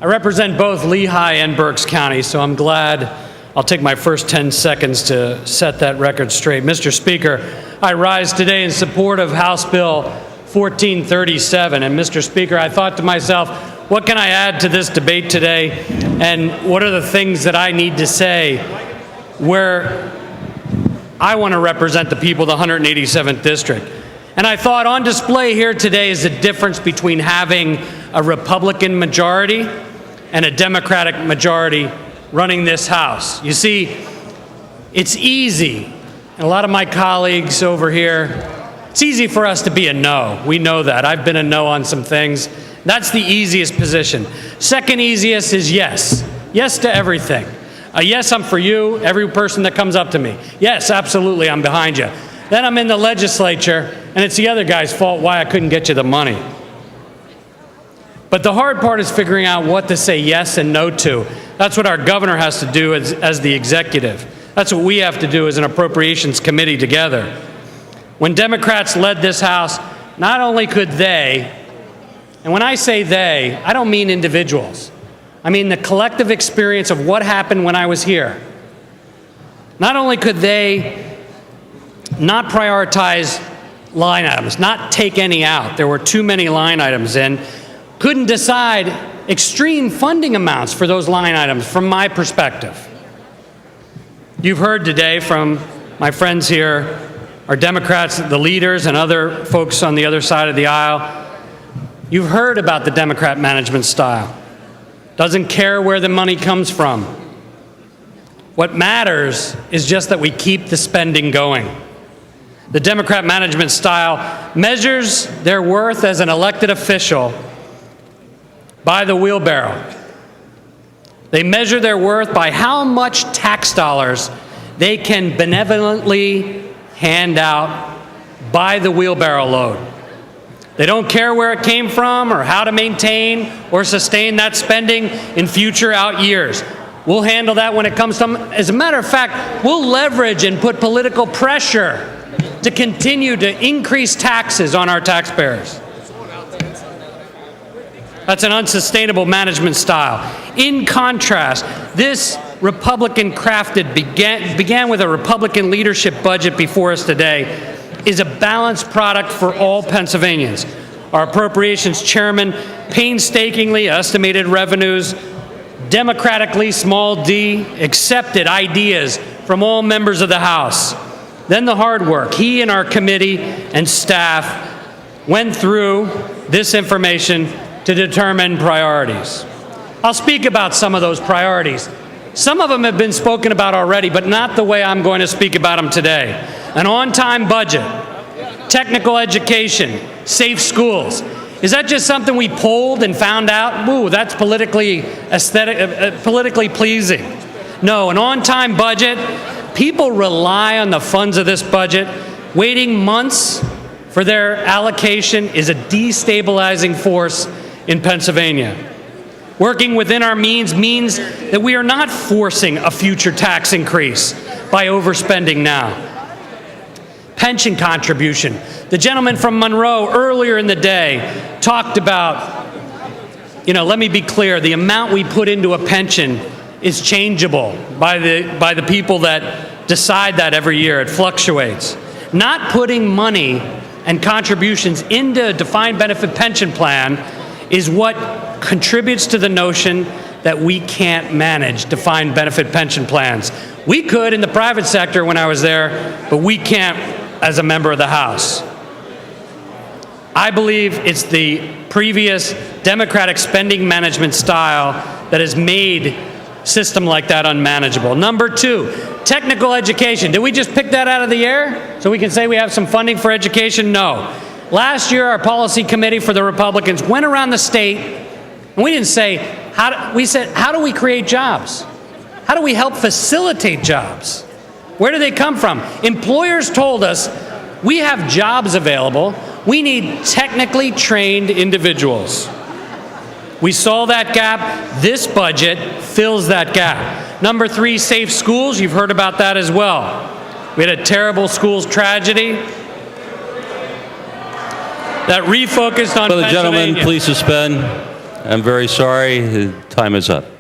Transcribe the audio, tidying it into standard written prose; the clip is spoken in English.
I represent both Lehigh and Berks County, so I'm glad I'll take my first 10 seconds to set that record straight. Mr. Speaker, I rise today in support of House Bill 1437. And Mr. Speaker, I thought to myself, what can I add to this debate today? And what are the things that I need to say where I want to represent the people of the 187th District? And I thought on display here today is the difference between having a Republican majority and a Democratic majority running this House. You see, it's easy, and a lot of my colleagues over here, it's easy for us to be a no. We know that. I've been a no on some things. That's the easiest position. Second easiest is yes. Yes to everything. Yes, I'm for you, every person that comes up to me. Yes, absolutely, I'm behind you. Then I'm in the legislature, and it's the other guy's fault why I couldn't get you the money. But the hard part is figuring out what to say yes and no to. That's what our governor has to do as the executive. That's what we have to do as an appropriations committee together. When Democrats led this House, not only could they, and when I say they, I don't mean individuals. I mean the collective experience of what happened when I was here. Not only could they not prioritize line items, not take any out, there were too many line items in, couldn't decide extreme funding amounts for those line items from my perspective. You've heard today from my friends here, our Democrats, the leaders, and other folks on the other side of the aisle. You've heard about the Democrat management style. Doesn't care where the money comes from. What matters is just that we keep the spending going. The Democrat management style measures their worth as an elected official by the wheelbarrow. They measure their worth by how much tax dollars they can benevolently hand out by the wheelbarrow load. They don't care where it came from or how to maintain or sustain that spending in future out years. We'll handle that when it comes to them. As a matter of fact, we'll leverage and put political pressure to continue to increase taxes on our taxpayers. That's an unsustainable management style. In contrast, this Republican-crafted, began with a Republican leadership budget before us today, is a balanced product for all Pennsylvanians. Our appropriations chairman painstakingly estimated revenues, democratically, small d, accepted ideas from all members of the House. Then the hard work. He and our committee and staff went through this information to determine priorities. I'll speak about some of those priorities. Some of them have been spoken about already, but not the way I'm going to speak about them today. An on-time budget, technical education, safe schools. Is that just something we polled and found out? Ooh, that's politically pleasing. No, an on-time budget. People rely on the funds of this budget. Waiting months for their allocation is a destabilizing force in Pennsylvania. Working within our means that we are not forcing a future tax increase by overspending now. Pension contribution. The gentleman from Monroe earlier in the day talked about, let me be clear, the amount we put into a pension is changeable by the people that decide that every year. It fluctuates. Not putting money and contributions into a defined benefit pension plan is what contributes to the notion that we can't manage defined benefit pension plans. We could in the private sector when I was there, but we can't as a member of the House. I believe it's the previous Democratic spending management style that has made a system like that unmanageable. Number two, technical education. Did we just pick that out of the air so we can say we have some funding for education? No. Last year, our policy committee for the Republicans went around the state, and we didn't say, we said, how do we create jobs? How do we help facilitate jobs? Where do they come from? Employers told us, we have jobs available. We need technically trained individuals. We saw that gap. This budget fills that gap. Number three, safe schools. You've heard about that as well. We had a terrible schools tragedy that refocused on Will the gentleman please suspend? I'm very sorry. Time is up.